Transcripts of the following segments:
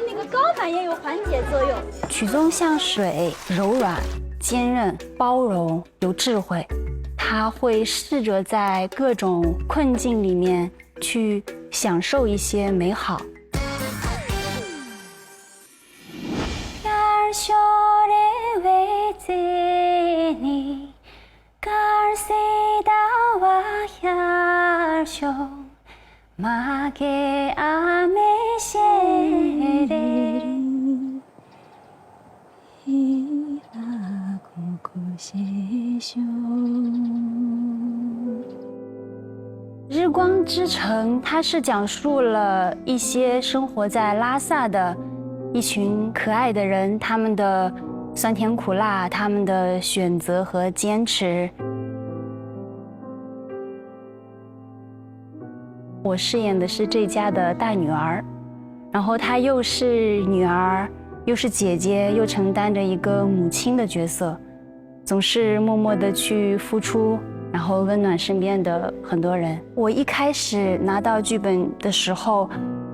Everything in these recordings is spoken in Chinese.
那个高反也有缓解作用。曲宗像水，柔软、坚韧、包容、有智慧。他会试着在各种困境里面去享受一些美好。日光之城，它是讲述了一些生活在拉萨的一群可爱的人，他们的酸甜苦辣，他们的选择和坚持。我饰演的是这家的大女儿，然后她又是女儿，又是姐姐，又承担着一个母亲的角色，总是默默地去付出，然后温暖身边的很多人。我一开始拿到剧本的时候，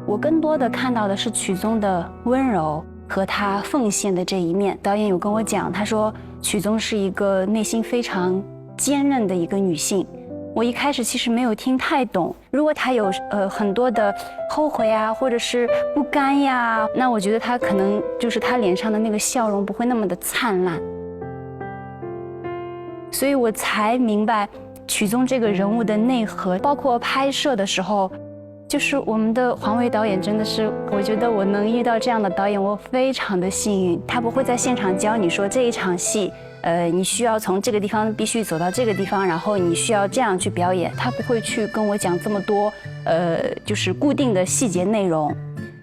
我更多的看到的是曲宗的温柔和他奉献的这一面。导演有跟我讲，他说曲宗是一个内心非常坚韧的一个女性。我一开始其实没有听太懂，如果她有很多的后悔啊，或者是不甘呀，那我觉得她可能就是她脸上的那个笑容不会那么的灿烂。所以我才明白曲宗这个人物的内核，包括拍摄的时候，就是我们的黄伟导演真的是，我觉得我能遇到这样的导演，我非常的幸运。他不会在现场教你说这一场戏，你需要从这个地方必须走到这个地方，然后你需要这样去表演。他不会去跟我讲这么多，就是固定的细节内容，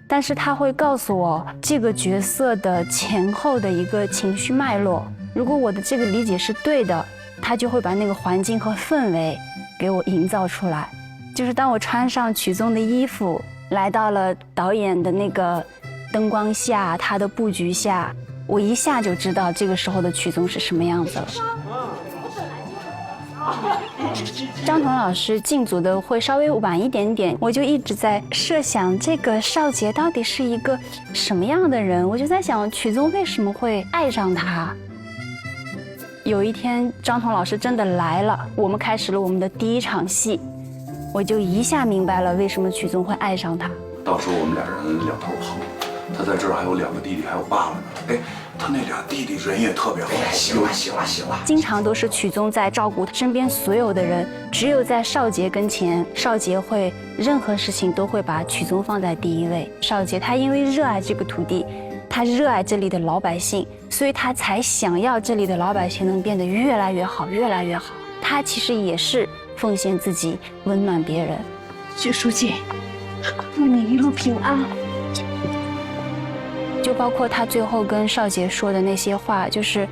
但是他会告诉我这个角色的前后的一个情绪脉络。如果我的这个理解是对的，他就会把那个环境和氛围给我营造出来。就是当我穿上曲宗的衣服，来到了导演的那个灯光下，他的布局下，我一下就知道这个时候的曲宗是什么样子了。张彤老师进组的会稍微晚一点点，我就一直在设想这个少杰到底是一个什么样的人，我就在想曲宗为什么会爱上他。有一天张彤老师真的来了，我们开始了我们的第一场戏，我就一下明白了为什么曲宗会爱上他。到时候我们俩人两头跑，他在这儿还有2个弟弟，还有爸爸呢。哎，他那俩弟弟人也特别好。行了。经常都是曲宗在照顾身边所有的人，只有在少杰跟前，少杰会任何事情都会把曲宗放在第一位。少杰他因为热爱这个土地，他热爱这里的老百姓，所以他才想要这里的老百姓能变得越来越好，越来越好。他其实也是奉献自己，温暖别人。许书记，祝你一路平安。就包括他最后跟少杰说的那些话，就是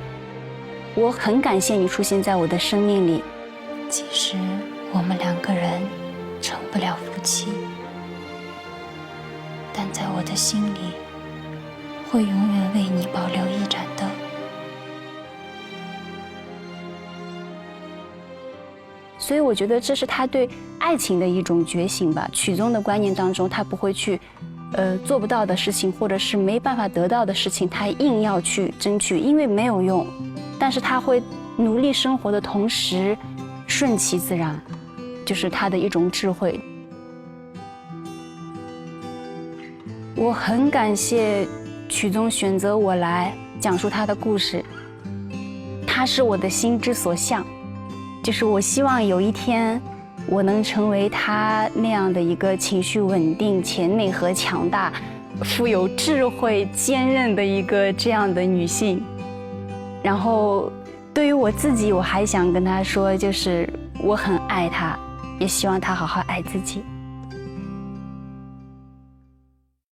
我很感谢你出现在我的生命里，即使我们2个人成不了夫妻，但在我的心里会永远为你保留一盏灯。所以我觉得这是他对爱情的一种觉醒吧。曲宗的观念当中，他不会去做不到的事情，或者是没办法得到的事情，他硬要去争取，因为没有用。但是他会努力生活的同时，顺其自然，就是他的一种智慧。我很感谢曲宗选择我来讲述他的故事，他是我的心之所向，就是我希望有一天我能成为他那样的一个情绪稳定且内核强大、富有智慧、坚韧的一个这样的女性。然后对于我自己，我还想跟他说，就是我很爱他，也希望他好好爱自己。